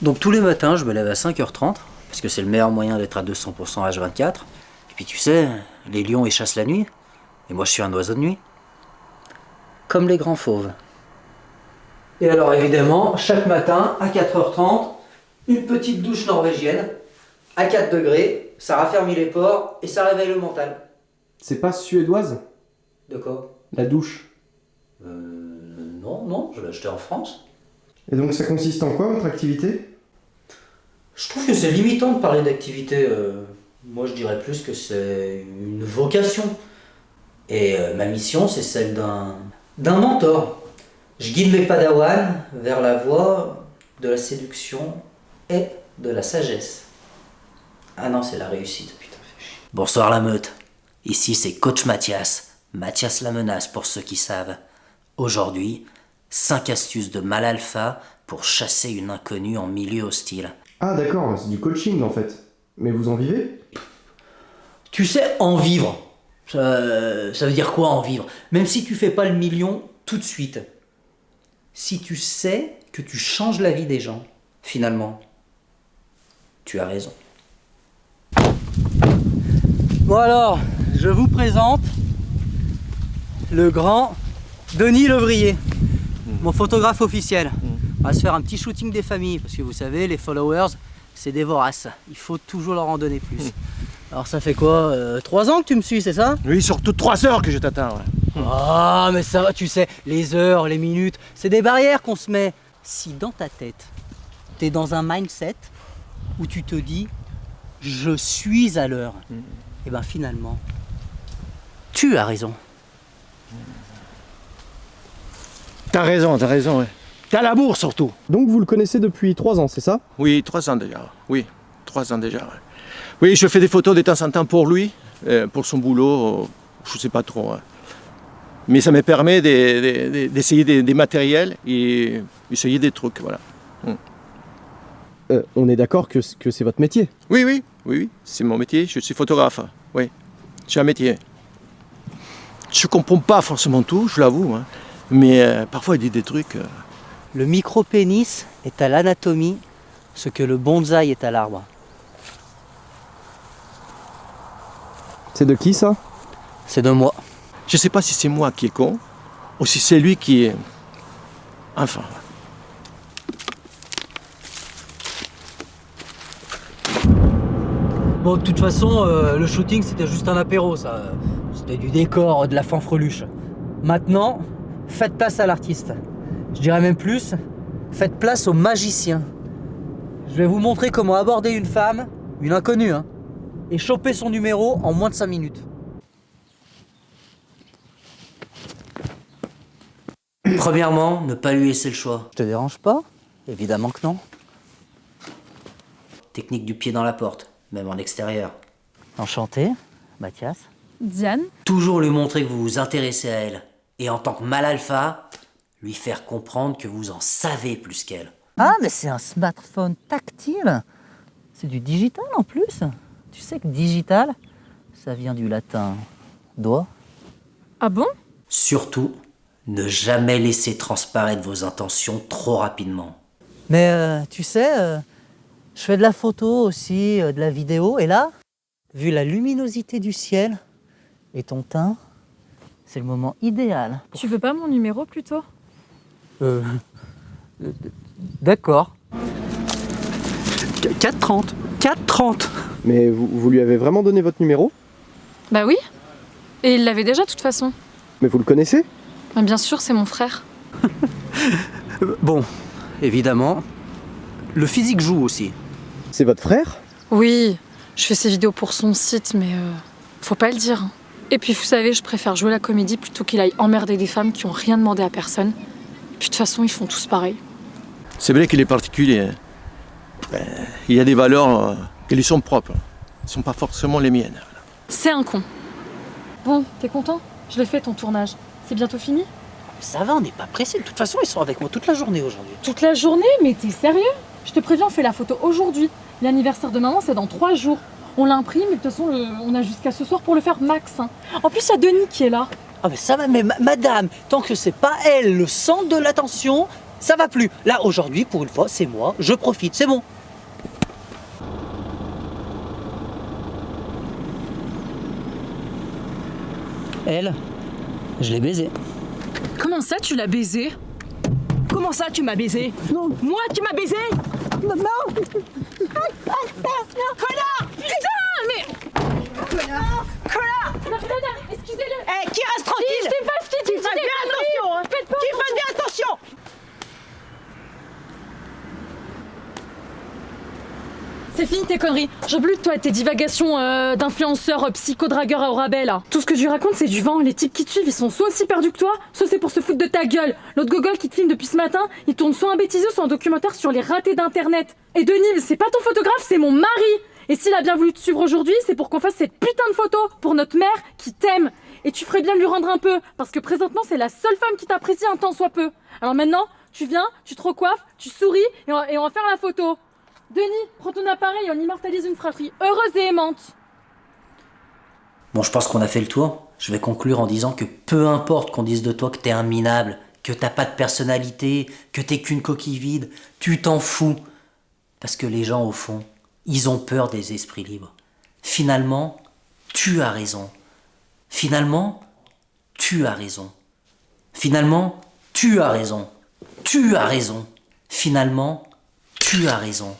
Donc tous les matins, je me lève à 5h30, parce que c'est le meilleur moyen d'être à 200% H24. Et puis tu sais, les lions ils chassent la nuit, et moi je suis un oiseau de nuit. Comme les grands fauves. Et alors évidemment, chaque matin, à 4h30, une petite douche norvégienne, à 4 degrés, ça raffermit les pores et ça réveille le mental. C'est pas suédoise? De quoi? La douche. Non, je l'ai acheté en France. Et donc ça consiste en quoi votre activité? Je trouve que c'est limitant de parler d'activité. Moi je dirais plus que c'est une vocation. Et ma mission c'est celle d'un mentor. Je guide mes padawans vers la voie de la séduction et de la sagesse. Ah non, c'est la réussite, putain, fais chier. Bonsoir la meute. Ici c'est Coach Mathias. Mathias la menace pour ceux qui savent. Aujourd'hui, 5 astuces de mal alpha pour chasser une inconnue en milieu hostile. Ah d'accord, c'est du coaching en fait. Mais vous en vivez? Tu sais, en vivre, ça veut dire quoi en vivre? Même si tu fais pas le million tout de suite. Si tu sais que tu changes la vie des gens, finalement, tu as raison. Bon alors, je vous présente le grand Denis Levrier, mon photographe officiel. On va se faire un petit shooting des familles, parce que vous savez, les followers, c'est des voraces. Il faut toujours leur en donner plus. Alors ça fait quoi 3 ans que tu me suis, c'est ça? Oui, surtout 3 heures que je t'attends. Ouais. Ah, mais ça va, tu sais, les heures, les minutes, c'est des barrières qu'on se met. Si dans ta tête, t'es dans un mindset où tu te dis « je suis à l'heure », et ben finalement, tu as raison. T'as raison, ouais. T'as la bourre surtout. Donc vous le connaissez depuis 3 ans, c'est ça? Oui, 3 ans déjà. Oui, 3 ans déjà. Ouais. Oui, je fais des photos de temps en temps pour lui, pour son boulot, je sais pas trop. Ouais. Mais ça me permet d'essayer des matériels et essayer des trucs, voilà. On est d'accord que c'est votre métier? Oui, c'est mon métier, je suis photographe. Oui, c'est un métier. Je comprends pas forcément tout, je l'avoue, hein. Mais parfois il dit des trucs... Le micro-pénis est à l'anatomie ce que le bonsaï est à l'arbre. C'est de qui ça? C'est de moi. Je sais pas si c'est moi qui est con, ou si c'est lui qui est... Enfin... Bon, de toute façon, le shooting c'était juste un apéro, ça. C'était du décor, de la fanfreluche. Maintenant, faites place à l'artiste. Je dirais même plus, faites place au magicien. Je vais vous montrer comment aborder une femme, une inconnue, hein, et choper son numéro en moins de 5 minutes. Premièrement, ne pas lui laisser le choix. Je te dérange pas? Évidemment que non. Technique du pied dans la porte, même en extérieur. Enchanté, Mathias. Diane. Toujours lui montrer que vous vous intéressez à elle. Et en tant que mal alpha, lui faire comprendre que vous en savez plus qu'elle. Ah, mais c'est un smartphone tactile. C'est du digital en plus. Tu sais que digital, ça vient du latin doigt. Ah bon? Surtout, ne jamais laisser transparaître vos intentions trop rapidement. Mais tu sais, je fais de la photo aussi, de la vidéo, et là, vu la luminosité du ciel et ton teint, c'est le moment idéal. Tu veux pas mon numéro plutôt? D'accord. 4,30. 4,30. Mais vous lui avez vraiment donné votre numéro? Bah oui. Et il l'avait déjà de toute façon. Mais vous le connaissez? Bah bien sûr, c'est mon frère. Bon, évidemment, le physique joue aussi. C'est votre frère? Oui, je fais ses vidéos pour son site, mais faut pas le dire. Hein. Et puis vous savez, je préfère jouer la comédie plutôt qu'il aille emmerder des femmes qui ont rien demandé à personne. Puis de toute façon, ils font tous pareil. C'est vrai qu'il est particulier. Il y a des valeurs qui lui sont propres. Elles ne sont pas forcément les miennes. C'est un con. Bon, t'es content? Je l'ai fait ton tournage. C'est bientôt fini? Ça va, on n'est pas pressé. De toute façon, ils sont avec moi toute la journée aujourd'hui. Toute la journée? Mais t'es sérieux? Je te préviens, on fait la photo aujourd'hui. L'anniversaire de maman, c'est dans 3 jours. On l'imprime et de toute façon, on a jusqu'à ce soir pour le faire max. Hein. En plus, il y a Denis qui est là. Ah mais ça va, mais madame, tant que c'est pas elle le centre de l'attention, ça va plus. Là, aujourd'hui, pour une fois, c'est moi, je profite, c'est bon. Elle, je l'ai baisée. Comment ça, tu l'as baisé? Comment ça, tu m'as baisé? Non. Moi, tu m'as baisé? Non. Connard! Putain, mais... Connard! Excusez-le. Eh, qui reste tranquille? Je sais pas ce qu'il dit, Fais bien attention, hein. Faites pas... Qui fasse bien attention! C'est fini tes conneries. J'en peux plus de toi et tes divagations d'influenceurs psychodragueurs à rabais là. Tout ce que tu racontes c'est du vent. Les types qui te suivent ils sont soit aussi perdus que toi, soit c'est pour se foutre de ta gueule. L'autre gogol qui te filme depuis ce matin, il tourne soit un bêtisier soit un documentaire sur les ratés d'internet. Et Denis, c'est pas ton photographe, c'est mon mari. Et s'il a bien voulu te suivre aujourd'hui, c'est pour qu'on fasse cette putain de photo pour notre mère qui t'aime. Et tu ferais bien de lui rendre un peu, parce que présentement c'est la seule femme qui t'apprécie un tant soit peu. Alors maintenant, tu viens, tu te recoiffes, tu souris et on va faire la photo. Denis, prends ton appareil et on immortalise une fratrie heureuse et aimante. Bon, je pense qu'on a fait le tour. Je vais conclure en disant que peu importe qu'on dise de toi que t'es un minable, que t'as pas de personnalité, que t'es qu'une coquille vide, tu t'en fous. Parce que les gens, au fond, ils ont peur des esprits libres. Finalement, tu as raison. Finalement, tu as raison. Finalement, tu as raison. Tu as raison. Finalement, tu as raison.